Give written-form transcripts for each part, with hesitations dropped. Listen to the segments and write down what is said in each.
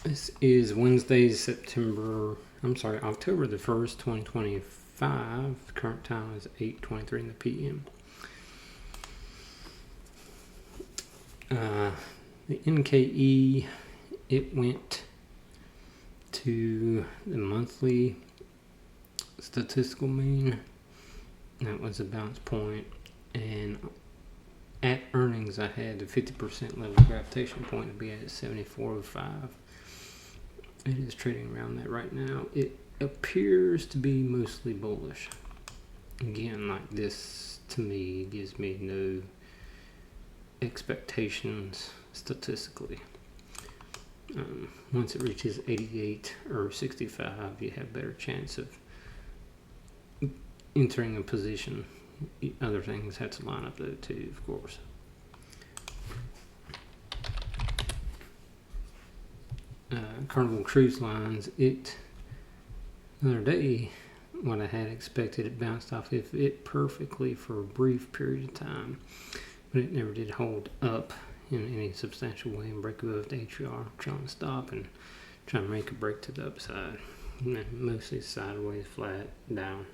This is Wednesday, October the 1st, 2025. The current time is 8:23 in the p.m. The NKE, it went to the monthly statistical mean. That was a bounce point. And at earnings, I had the 50% level gravitation point to be at 74.05. It is trading around that right now. It appears to be mostly bullish. Again, like this to me gives me no expectations statistically. Once it reaches 88 or 65, you have better chance of entering a position. Other things have to line up though too, of course. Carnival Cruise Lines, the other day, what I had expected, it bounced off of it perfectly for a brief period of time, but it never did hold up in any substantial way and break above the ATR, trying to stop and trying to make a break to the upside. Mostly sideways, flat, down.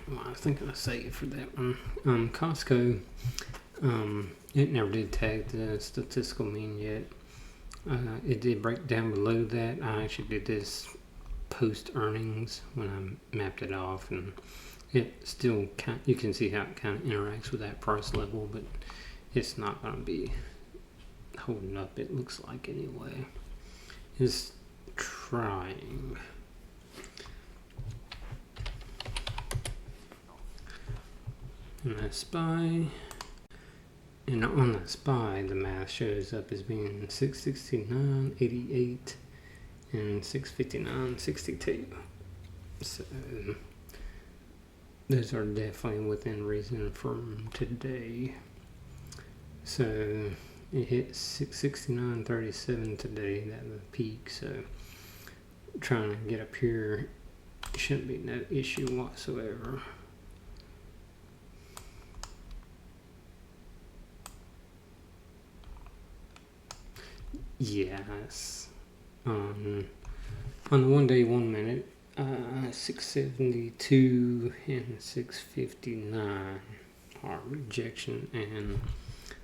Well, I was thinking of saved for that one. Costco, it never did tag the statistical mean yet. It did break down below that. I actually did this post earnings when I mapped it off, and it still you can see how it kind of interacts with that price level, but it's not going to be holding up, it looks like, anyway. It's trying. And that SPY, and on that SPY, the math shows up as being 669.88 and 659.62. So those are definitely within reason from today. So it hit 669.37 today, that was the peak. So trying to get up here shouldn't be no issue whatsoever. Yes. On the 1 day, 1 minute, 672 and 659 are rejection and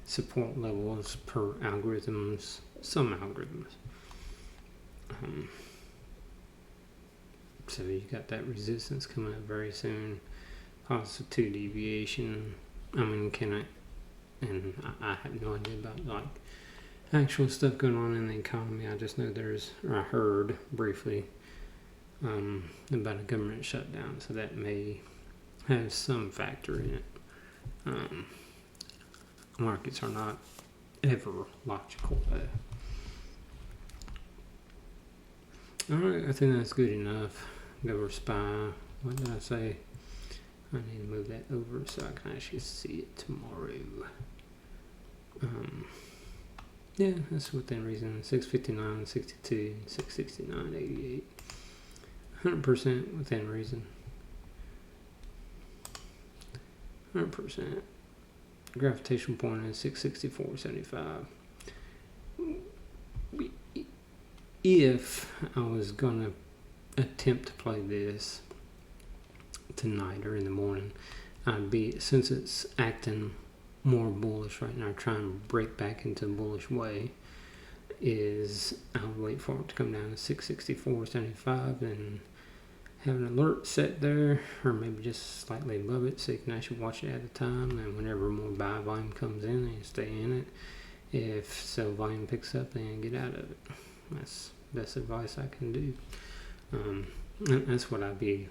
support levels per algorithms, some algorithms. So you got that resistance coming up very soon. Positive 2 deviation. I have no idea about like actual stuff going on in the economy. I just know I heard briefly about a government shutdown, so that may have some factor in it. Markets are not ever logical though. Alright, I think that's good enough. Go over SPY. What did I say? I need to move that over so I can actually see it tomorrow. Yeah, that's within reason. 659.62, 669.88. 100% within reason. 100%. Gravitational point is 664.75. If I was going to attempt to play this tonight or in the morning, since it's acting more bullish right now, trying to break back into a bullish way, I'll wait for it to come down to 664.75 and have an alert set there, or maybe just slightly above it, so you can actually watch it at a time, and whenever more buy volume comes in, you stay in it. If sell volume picks up, then get out of it. That's best advice I can do. That's what I'd be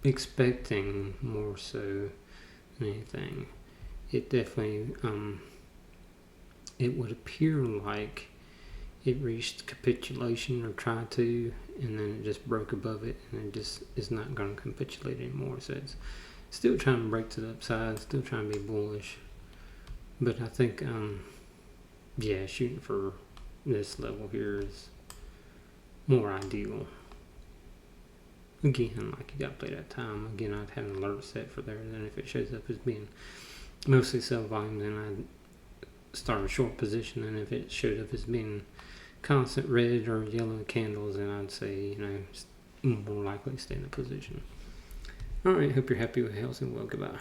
expecting more so than anything. It definitely, it would appear like it reached capitulation or tried to, and then it just broke above it, and it just is not going to capitulate anymore. So it's still trying to break to the upside, still trying to be bullish. But I think, shooting for this level here is more ideal. Again, like you got to play that time. Again, I'd have an alert set for there. Then if it shows up as being mostly sell volume, then I'd start a short position. And if it showed up as being constant red or yellow candles, then I'd say, more likely stay in the position. Alright, hope you're happy with health and well, goodbye.